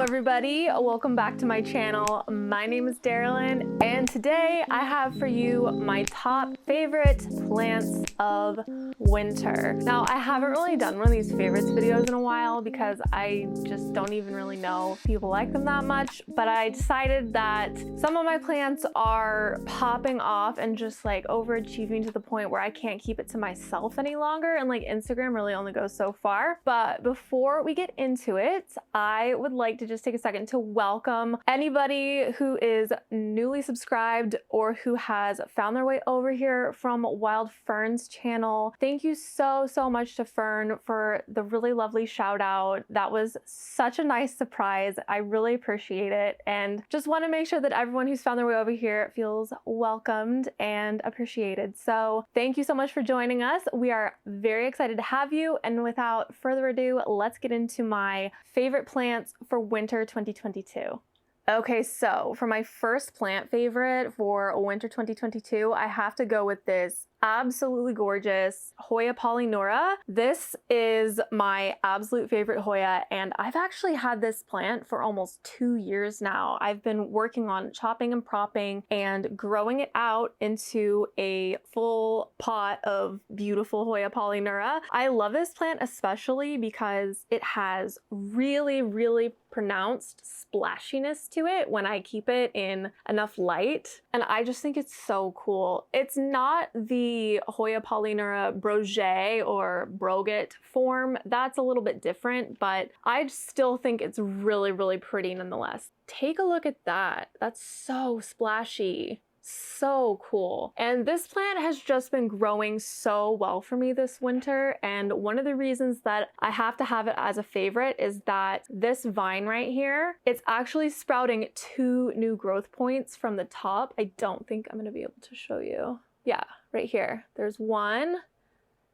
everybody, welcome back to my channel. My name is Darylyn, and today I have for you my top favorite plants of winter. Now, I haven't really done one of these favorites videos in a while because I just don't even really know if people like them that much, but I decided that some of my plants are popping off and just like overachieving to the point where I can't keep it to myself any longer, and like Instagram really only goes so far. But before we get into it, I would like to just take a second to welcome anybody who is newly subscribed or who has found their way over here from Wild Fern's channel. Thank you so much to Fern for the really lovely shout out. That was such a nice surprise. I really appreciate it, and just want to make sure that everyone who's found their way over here feels welcomed and appreciated. So thank you so much for joining us. We are very excited to have you, and without further ado, let's get into my favorite plants for winter 2022. Okay, so for my first plant favorite for winter 2022, I have to go with this absolutely gorgeous Hoya Polynura. This is my absolute favorite Hoya, and I've actually had this plant for almost 2 years now. I've been working on chopping and propping and growing it out into a full pot of beautiful Hoya Polynura. I love this plant especially because it has really pronounced splashiness to it when I keep it in enough light, and I just think it's so cool. It's not the Hoya Polynura Broget or Broget form. That's a little bit different, but I still think it's really pretty nonetheless. Take a look at that. That's so splashy. So cool. And this plant has just been growing so well for me this winter, and one of the reasons that I have to have it as a favorite is that this vine right here, it's actually sprouting 2 new growth points from the top. I don't think I'm gonna be able to show you. Yeah, right here. There's 1,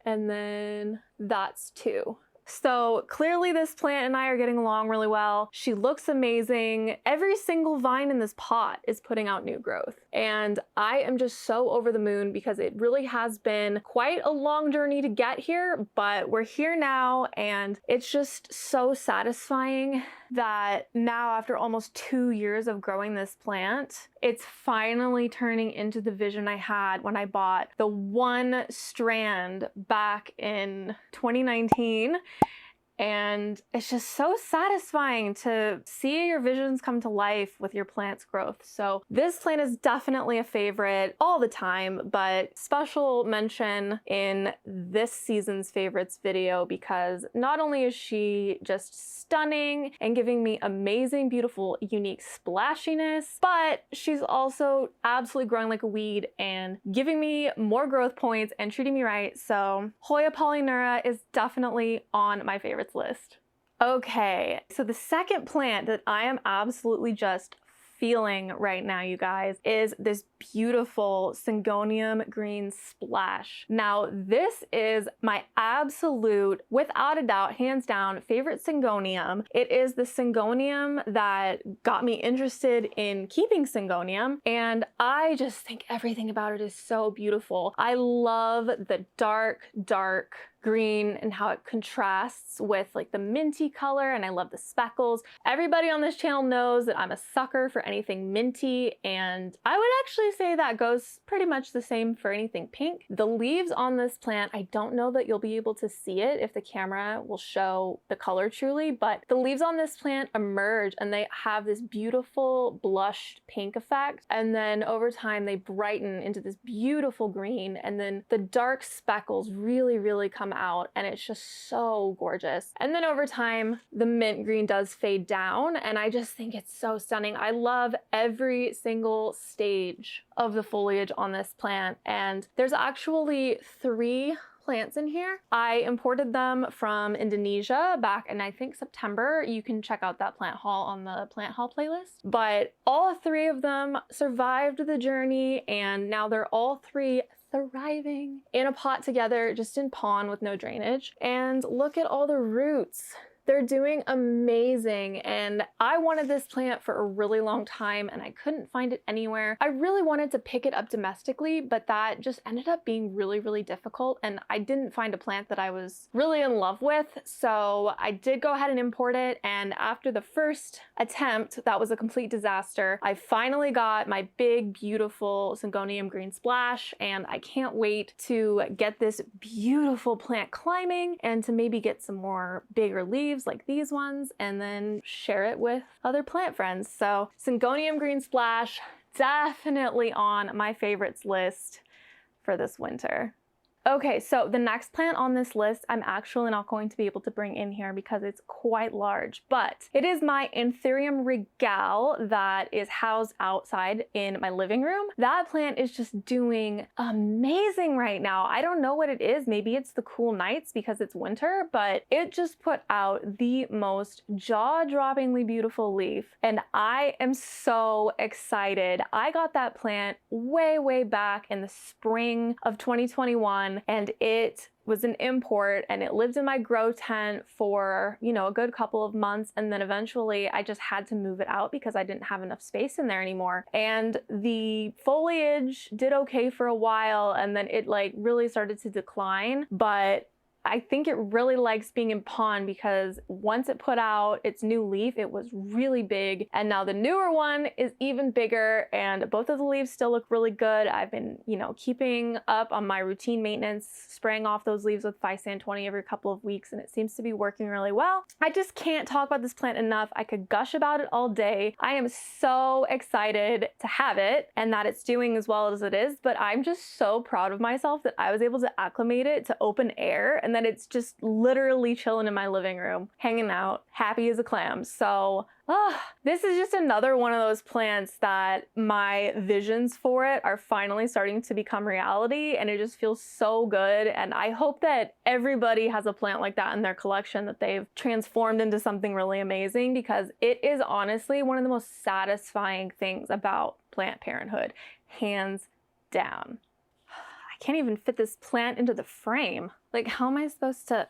and then that's 2. So clearly this plant and I are getting along really well. She looks amazing. Every single vine in this pot is putting out new growth, and I am just so over the moon because it really has been quite a long journey to get here, but we're here now, and it's just so satisfying that now, after almost 2 years of growing this plant, it's finally turning into the vision I had when I bought the 1 strand back in 2019. And it's just so satisfying to see your visions come to life with your plant's growth. So this plant is definitely a favorite all the time, but special mention in this season's favorites video because not only is she just stunning and giving me amazing, beautiful, unique splashiness, but she's also absolutely growing like a weed and giving me more growth points and treating me right. So Hoya Polynura is definitely on my favorites list. Okay, so the second plant that I am absolutely just feeling right now, you guys, is this beautiful Syngonium green splash. Now, this is my absolute, without a doubt, hands down, favorite Syngonium. It is the Syngonium that got me interested in keeping Syngonium, and I just think everything about it is so beautiful. I love the dark green and how it contrasts with like the minty color, and I love the speckles. Everybody on this channel knows that I'm a sucker for anything minty, and I would actually say that goes pretty much the same for anything pink. The leaves on this plant, I don't know that you'll be able to see it if the camera will show the color truly, but the leaves on this plant emerge and they have this beautiful blushed pink effect, and then over time they brighten into this beautiful green, and then the dark speckles really come out, and it's just so gorgeous. And then over time the mint green does fade down, and I just think it's so stunning. I love every single stage of the foliage on this plant, and there's actually 3 plants in here. I imported them from Indonesia back in, I think, September. You can check out that plant haul on the plant haul playlist. But all 3 of them survived the journey, and now they're all 3 thriving in a pot together, just in pond with no drainage. And look at all the roots They're doing amazing, and I wanted this plant for a really long time and I couldn't find it anywhere. I really wanted to pick it up domestically, but that just ended up being really, really difficult, and I didn't find a plant that I was really in love with. So I did go ahead and import it, and after the first attempt, that was a complete disaster. I finally got my big, beautiful Syngonium green splash, and I can't wait to get this beautiful plant climbing and to maybe get some more bigger leaves like these ones and then share it with other plant friends. So Syngonium green splash, definitely on my favorites list for this winter. Okay, so the next plant on this list, I'm actually not going to be able to bring in here because it's quite large, but it is my Echeveria Regal that is housed outside in my living room. That plant is just doing amazing right now. I don't know what it is. Maybe it's the cool nights because it's winter, but it just put out the most jaw-droppingly beautiful leaf, and I am so excited. I got that plant way back in the spring of 2021. And it was an import, and it lived in my grow tent for, you know, a good couple of months, and then eventually I just had to move it out because I didn't have enough space in there anymore. And the foliage did okay for a while, and then it like really started to decline, but I think it really likes being in pond because once it put out its new leaf, it was really big, and now the newer one is even bigger, and both of the leaves still look really good. I've been, you know, keeping up on my routine maintenance, spraying off those leaves with Physan 20 every couple of weeks, and it seems to be working really well. I just can't talk about this plant enough. I could gush about it all day. I am so excited to have it and that it's doing as well as it is, but I'm just so proud of myself that I was able to acclimate it to open air, and that it's just literally chilling in my living room, hanging out, happy as a clam. So this is just another one of those plants that my visions for it are finally starting to become reality, and it just feels so good. And I hope that everybody has a plant like that in their collection that they've transformed into something really amazing, because it is honestly one of the most satisfying things about plant parenthood, hands down. I can't even fit this plant into the frame. Like, how am I supposed to?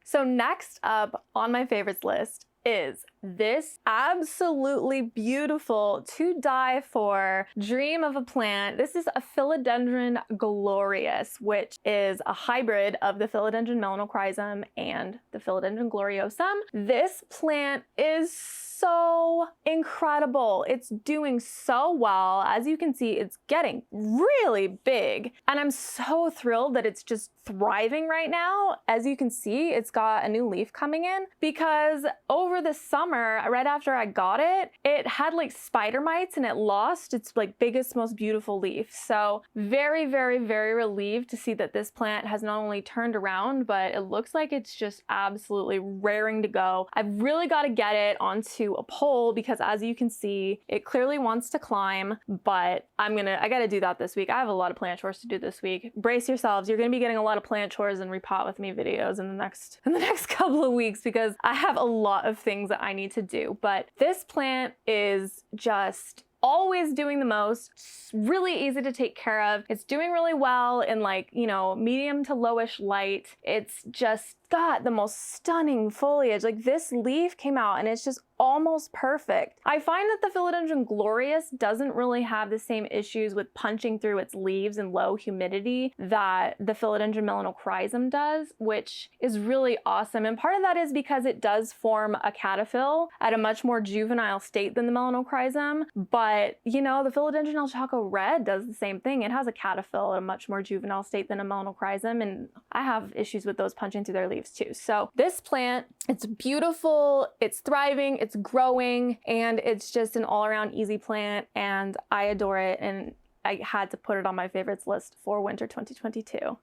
So next up on my favorites list is this absolutely beautiful, to die for dream of a plant. This is a Philodendron Glorious, which is a hybrid of the Philodendron melanochrysum and the Philodendron gloriosum. This plant is so incredible. It's doing so well. As you can see, it's getting really big, and I'm so thrilled that it's just thriving right now. As you can see, it's got a new leaf coming in, because over the summer, right after I got it, it had like spider mites and it lost its like biggest, most beautiful leaf. So very relieved to see that this plant has not only turned around, but it looks like it's just absolutely raring to go. I've really got to get it onto a pole because, as you can see, it clearly wants to climb, but I gotta do that this week. I have a lot of plant chores to do this week. Brace yourselves. You're gonna be getting a lot of plant chores and repot with me videos in the next couple of weeks, because I have a lot of things that I need to do. But this plant is just always doing the most. It's really easy to take care of. It's doing really well in, like, you know, medium to lowish light. It's just got the most stunning foliage. Like, this leaf came out and it's just almost perfect. I find that the Philodendron Glorious doesn't really have the same issues with punching through its leaves in low humidity that the Philodendron melanochrysum does, which is really awesome. And part of that is because it does form a cataphyll at a much more juvenile state than the melanochrysum. But, you know, the Philodendron El Chaco Red does the same thing. It has a cataphyll at a much more juvenile state than a melanochrysum, and I have issues with those punching through their leaves too. So this plant, it's beautiful, it's thriving, it's growing, and it's just an all-around easy plant, and I adore it, and I had to put it on my favorites list for winter 2022.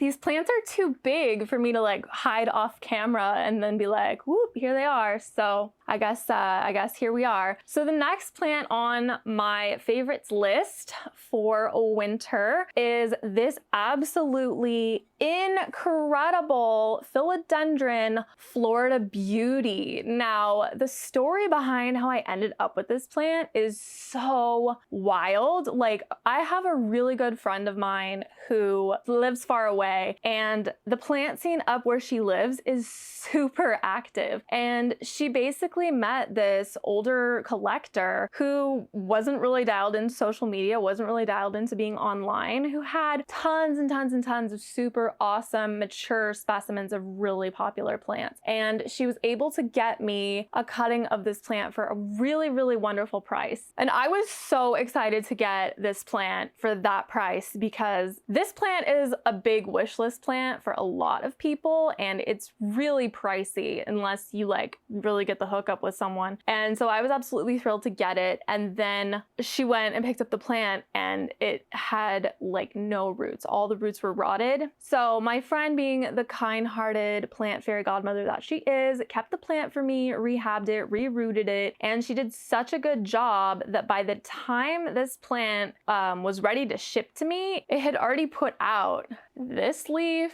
These plants are too big for me to like hide off camera and then be like, whoop, here they are. So I guess here we are. So the next plant on my favorites list for winter is this absolutely incredible Philodendron Florida Beauty. Now, the story behind how I ended up with this plant is so wild. Like, I have a really good friend of mine who lives far away, and the plant scene up where she lives is super active. And she basically met this older collector who wasn't really dialed into social media, wasn't really dialed into being online, who had tons and tons and tons of super awesome, mature specimens of really popular plants. And she was able to get me a cutting of this plant for a really, really wonderful price. And I was so excited to get this plant for that price because this plant is a big wish list plant for a lot of people, and it's really pricey unless you like really get the hookup with someone. And so I was absolutely thrilled to get it. And then she went and picked up the plant and it had like no roots. All the roots were rotted. So my friend, being the kind-hearted plant fairy godmother that she is, kept the plant for me, rehabbed it, rerooted it, and she did such a good job that by the time this plant was ready to ship to me, it had already put out this leaf,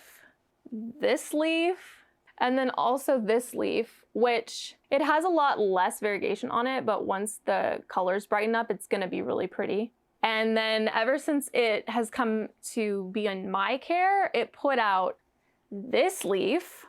and then also this leaf, which it has a lot less variegation on it, but once the colors brighten up, it's gonna be really pretty. And then ever since it has come to be in my care, it put out this leaf,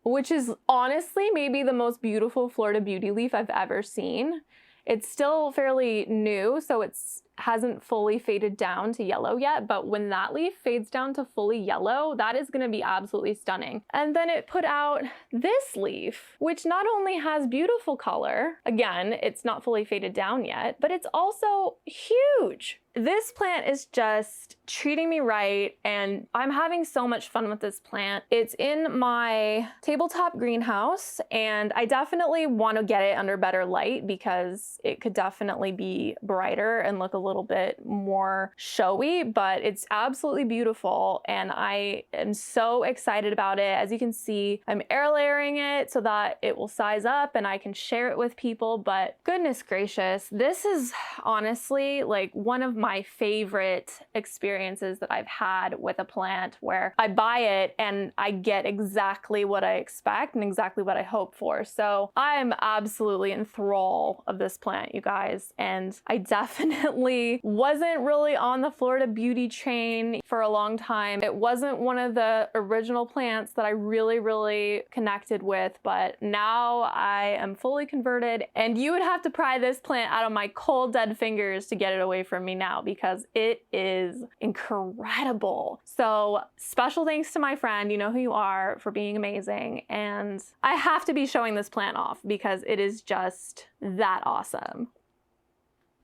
which is honestly maybe the most beautiful Florida Beauty leaf I've ever seen. It's still fairly new, so it hasn't fully faded down to yellow yet, but when that leaf fades down to fully yellow, that is gonna be absolutely stunning. And then it put out this leaf, which not only has beautiful color, again, it's not fully faded down yet, but it's also huge. This plant is just treating me right, and I'm having so much fun with this plant. It's in my tabletop greenhouse, and I definitely want to get it under better light because it could definitely be brighter and look a little bit more showy, but it's absolutely beautiful, and I am so excited about it. As you can see, I'm air layering it so that it will size up and I can share it with people, but goodness gracious, this is honestly like one of my favorite experiences that I've had with a plant, where I buy it and I get exactly what I expect and exactly what I hope for. So I'm absolutely in thrall of this plant, you guys. And I definitely wasn't really on the Florida Beauty train for a long time. It wasn't one of the original plants that I really connected with, but now I am fully converted, and you would have to pry this plant out of my cold dead fingers to get it away from me now, because it is incredible. So special thanks to my friend, you know who you are, for being amazing. And I have to be showing this plant off because it is just that awesome.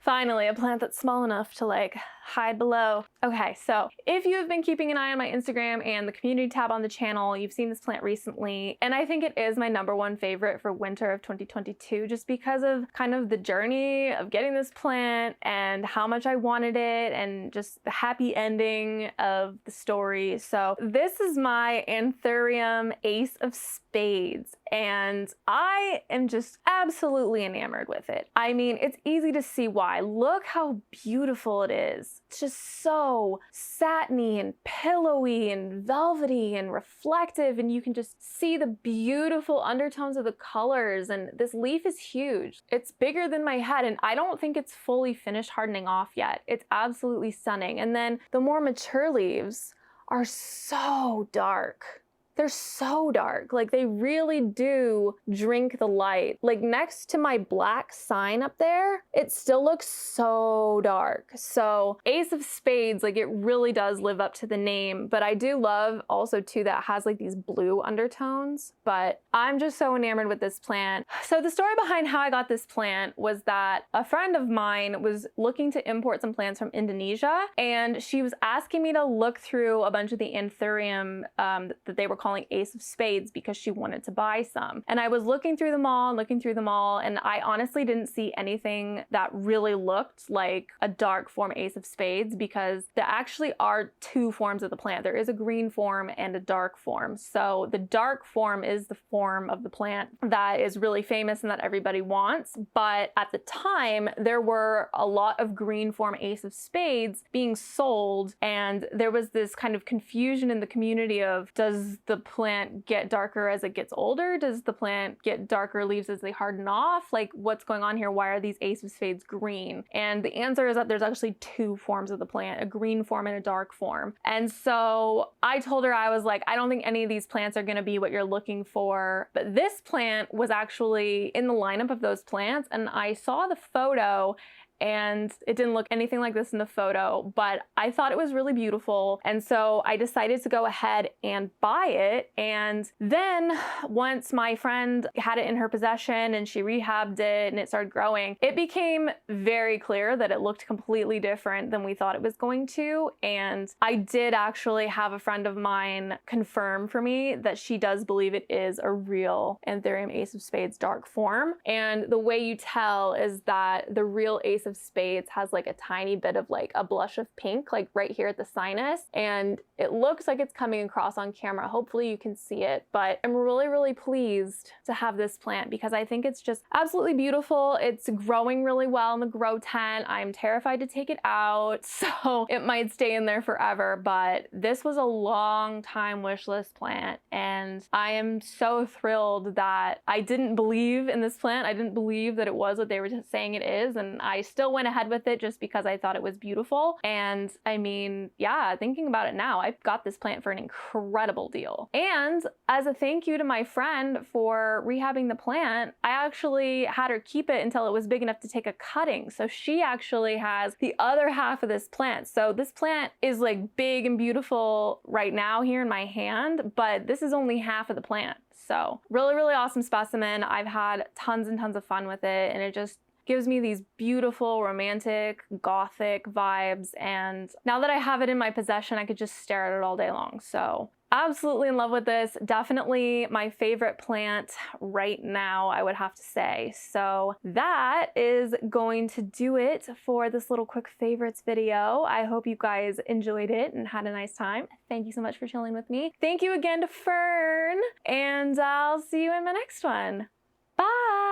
Finally, a plant that's small enough to like hide below. Okay, so if you have been keeping an eye on my Instagram and the community tab on the channel, you've seen this plant recently, and I think it is my #1 favorite for winter of 2022, just because of kind of the journey of getting this plant and how much I wanted it and just the happy ending of the story. So this is my Anthurium Ace of Spades, and I am just absolutely enamored with it. I mean, it's easy to see why. Look how beautiful it is. It's just so satiny and pillowy and velvety and reflective, and you can just see the beautiful undertones of the colors, and this leaf is huge. It's bigger than my head, and I don't think it's fully finished hardening off yet. It's absolutely stunning. And then the more mature leaves are so dark. They're so dark, like they really do drink the light. Like next to my black sign up there, it still looks so dark. So Ace of Spades, like it really does live up to the name, but I do love also too that it has like these blue undertones, but I'm just so enamored with this plant. So the story behind how I got this plant was that a friend of mine was looking to import some plants from Indonesia, and she was asking me to look through a bunch of the Anthurium that they were calling Ace of Spades because she wanted to buy some. And I was looking through them all, and I honestly didn't see anything that really looked like a dark form Ace of Spades, because there actually are two forms of the plant. There is a green form and a dark form. So the dark form is the form of the plant that is really famous and that everybody wants. But at the time, there were a lot of green form Ace of Spades being sold, and there was this kind of confusion in the community of, does the plant get darker as it gets older? Does the plant get darker leaves as they harden off? Like, what's going on here? Why are these Ace of Spades green? And the answer is that there's actually two forms of the plant, a green form and a dark form. And so I told her, I was like, I don't think any of these plants are going to be what you're looking for. But this plant was actually in the lineup of those plants, and I saw the photo, and it didn't look anything like this in the photo, but I thought it was really beautiful. And so I decided to go ahead and buy it. And then once my friend had it in her possession and she rehabbed it and it started growing, it became very clear that it looked completely different than we thought it was going to. And I did actually have a friend of mine confirm for me that she does believe it is a real Anthurium Ace of Spades dark form. And the way you tell is that the real Ace of Spades has like a tiny bit of like a blush of pink, like right here at the sinus, and it looks like it's coming across on camera. Hopefully you can see it, but I'm really, really pleased to have this plant because I think it's just absolutely beautiful. It's growing really well in the grow tent. I'm terrified to take it out, so it might stay in there forever, but this was a long time wish list plant, and I am so thrilled that I didn't believe in this plant. I didn't believe that it was what they were just saying it is, and I still went ahead with it just because I thought it was beautiful. And I mean, yeah, thinking about it now, I got this plant for an incredible deal. And as a thank you to my friend for rehabbing the plant, I actually had her keep it until it was big enough to take a cutting. So she actually has the other half of this plant. So this plant is like big and beautiful right now here in my hand, but this is only half of the plant. So really, really awesome specimen. I've had tons and tons of fun with it, and it just gives me these beautiful, romantic, gothic vibes. And now that I have it in my possession, I could just stare at it all day long. So absolutely in love with this. Definitely my favorite plant right now, I would have to say. So that is going to do it for this little quick favorites video. I hope you guys enjoyed it and had a nice time. Thank you so much for chilling with me. Thank you again to Fern, and I'll see you in my next one. Bye!